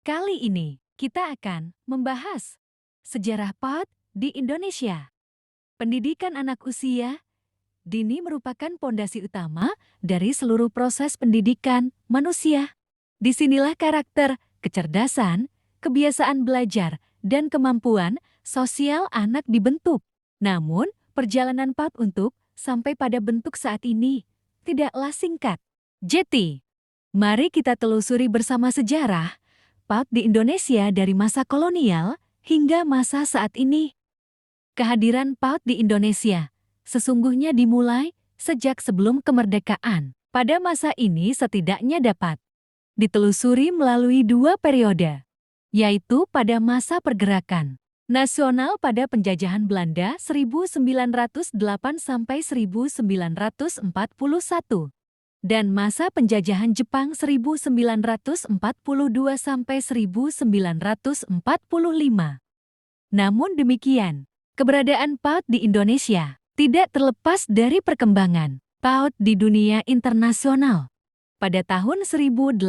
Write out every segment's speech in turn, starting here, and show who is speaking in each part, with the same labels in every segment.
Speaker 1: Kali ini, kita akan membahas sejarah PAUD di Indonesia. Pendidikan anak usia dini merupakan pondasi utama dari seluruh proses pendidikan manusia. Disinilah karakter, kecerdasan, kebiasaan belajar, dan kemampuan sosial anak dibentuk. Namun, perjalanan PAUD untuk sampai pada bentuk saat ini tidaklah singkat. Jadi, mari kita telusuri bersama sejarah PAUD di Indonesia dari masa kolonial hingga masa saat ini. Kehadiran PAUD di Indonesia sesungguhnya dimulai sejak sebelum kemerdekaan. Pada masa ini setidaknya dapat ditelusuri melalui dua periode, yaitu pada masa pergerakan nasional pada penjajahan Belanda 1908 sampai 1941 dan masa penjajahan Jepang 1942 sampai 1945. Namun demikian, keberadaan PAUD di Indonesia tidak terlepas dari perkembangan PAUD di dunia internasional. Pada tahun 1840,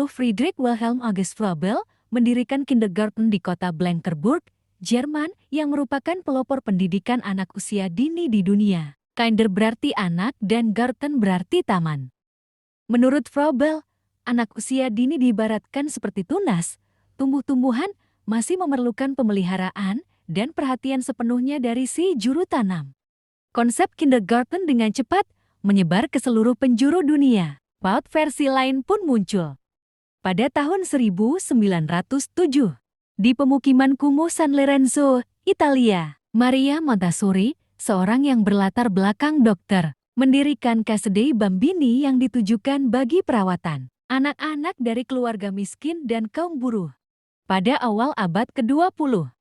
Speaker 1: Friedrich Wilhelm August Froebel mendirikan kindergarten di kota Blankenburg, Jerman, yang merupakan pelopor pendidikan anak usia dini di dunia. Kinder berarti anak dan Garten berarti taman. Menurut Froebel, anak usia dini diibaratkan seperti tunas, tumbuh-tumbuhan masih memerlukan pemeliharaan dan perhatian sepenuhnya dari si juru tanam. Konsep kindergarten dengan cepat menyebar ke seluruh penjuru dunia. PAUD versi lain pun muncul. Pada tahun 1907, di pemukiman kumuh San Lorenzo, Italia, Maria Montessori, seorang yang berlatar belakang dokter, mendirikan Casa dei Bambini yang ditujukan bagi perawatan anak-anak dari keluarga miskin dan kaum buruh. Pada awal abad ke-20,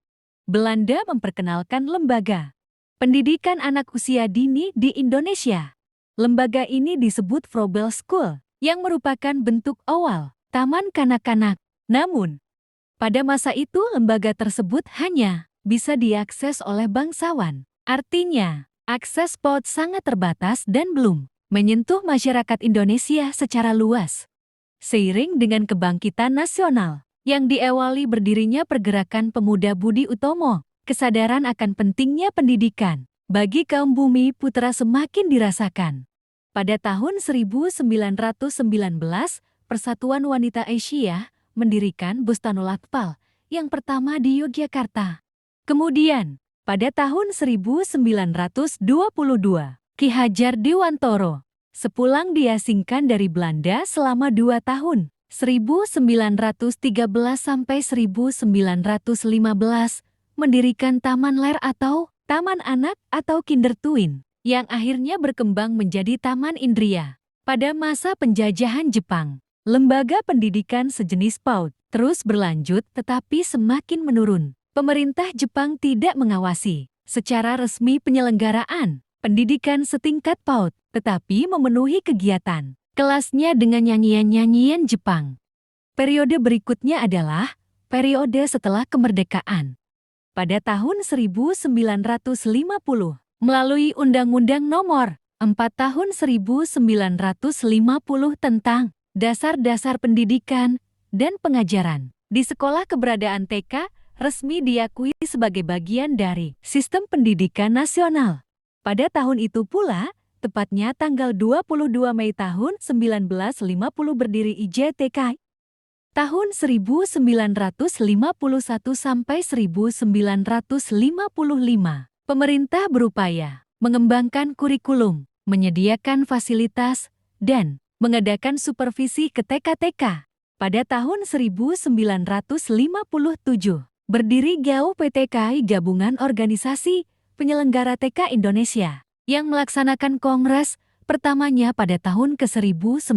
Speaker 1: Belanda memperkenalkan lembaga pendidikan anak usia dini di Indonesia. Lembaga ini disebut Froebel School, yang merupakan bentuk awal taman kanak-kanak. Namun, pada masa itu lembaga tersebut hanya bisa diakses oleh bangsawan. Artinya, akses PAUD sangat terbatas dan belum menyentuh masyarakat Indonesia secara luas. Seiring dengan kebangkitan nasional yang diawali berdirinya pergerakan pemuda Budi Utomo, kesadaran akan pentingnya pendidikan bagi kaum bumi putra semakin dirasakan. Pada tahun 1919, Persatuan Wanita Asia mendirikan Bustanul Atfal yang pertama di Yogyakarta. Kemudian, pada tahun 1922, Ki Hajar Dewantoro sepulang diasingkan dari Belanda selama 2 tahun, 1913 sampai 1915, mendirikan Taman Ler atau Taman Anak atau Kindertuin, yang akhirnya berkembang menjadi Taman Indria. Pada masa penjajahan Jepang, lembaga pendidikan sejenis PAUD terus berlanjut tetapi semakin menurun. Pemerintah Jepang tidak mengawasi secara resmi penyelenggaraan pendidikan setingkat PAUD, tetapi memenuhi kegiatan kelasnya dengan nyanyian-nyanyian Jepang. Periode berikutnya adalah periode setelah kemerdekaan. Pada tahun 1950, melalui Undang-Undang Nomor 4 Tahun 1950 tentang Dasar-Dasar Pendidikan dan Pengajaran di sekolah, keberadaan TK resmi diakui sebagai bagian dari sistem pendidikan nasional. Pada tahun itu pula, tepatnya tanggal 22 Mei tahun 1950 berdiri IJTK. Tahun 1951 sampai 1955, pemerintah berupaya mengembangkan kurikulum, menyediakan fasilitas, dan mengadakan supervisi ke TK-TK. Pada tahun 1957, berdiri GAU-PTKI Gabungan Organisasi Penyelenggara TK Indonesia yang melaksanakan kongres pertamanya pada tahun ke-1959.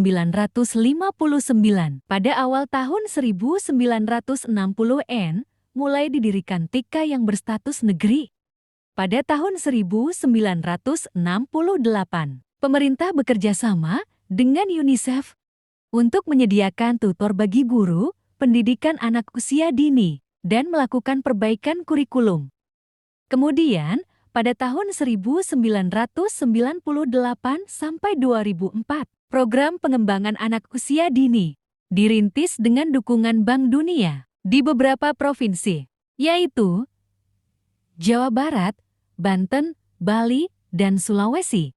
Speaker 1: Pada awal tahun 1960-an, mulai didirikan TK yang berstatus negeri. Pada tahun 1968, pemerintah bekerja sama dengan UNICEF untuk menyediakan tutor bagi guru pendidikan anak usia dini dan melakukan perbaikan kurikulum. Kemudian, pada tahun 1998 sampai 2004, program pengembangan anak usia dini dirintis dengan dukungan Bank Dunia di beberapa provinsi, yaitu Jawa Barat, Banten, Bali, dan Sulawesi.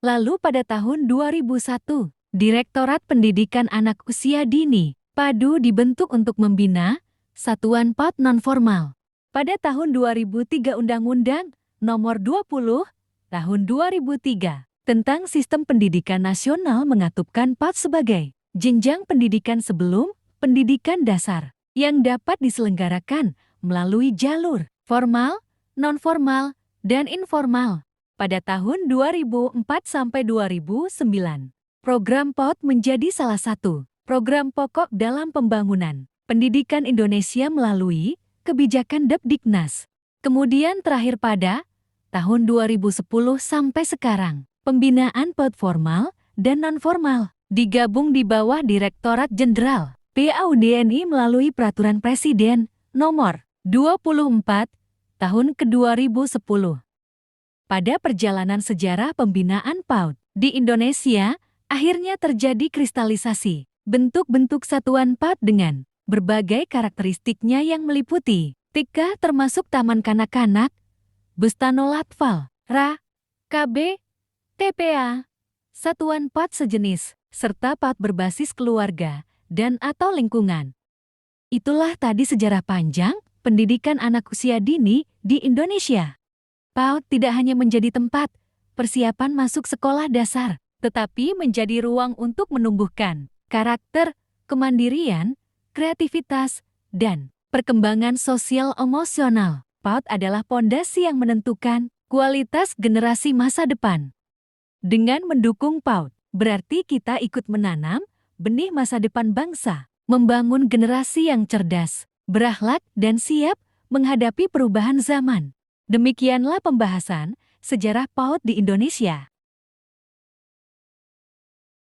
Speaker 1: Lalu pada tahun 2001, Direktorat Pendidikan Anak Usia Dini, PADU dibentuk untuk membina satuan PAUD non-formal. Pada tahun 2003 Undang-Undang Nomor 20 Tahun 2003 tentang Sistem Pendidikan Nasional mengatupkan PAUD sebagai jenjang pendidikan sebelum pendidikan dasar yang dapat diselenggarakan melalui jalur formal, non-formal, dan informal. Pada tahun 2004 sampai 2009, program PAUD menjadi salah satu program pokok dalam pembangunan pendidikan Indonesia melalui kebijakan Depdiknas. Kemudian terakhir pada tahun 2010 sampai sekarang, pembinaan PAUD formal dan non-formal digabung di bawah Direktorat Jenderal PAUD-NI melalui Peraturan Presiden Nomor 24 Tahun ke-2010. Pada perjalanan sejarah pembinaan PAUD di Indonesia, akhirnya terjadi kristalisasi bentuk-bentuk satuan PAUD dengan berbagai karakteristiknya yang meliputi TK termasuk Taman Kanak-Kanak, Bustanul Atfal, RA, KB, TPA, satuan PAUD sejenis, serta PAUD berbasis keluarga dan atau lingkungan. Itulah tadi sejarah panjang pendidikan anak usia dini di Indonesia. PAUD tidak hanya menjadi tempat persiapan masuk sekolah dasar, tetapi menjadi ruang untuk menumbuhkan karakter, kemandirian, kreativitas, dan perkembangan sosial emosional. PAUD adalah pondasi yang menentukan kualitas generasi masa depan. Dengan mendukung PAUD, berarti kita ikut menanam benih masa depan bangsa, membangun generasi yang cerdas, berakhlak, dan siap menghadapi perubahan zaman. Demikianlah pembahasan sejarah PAUD di Indonesia.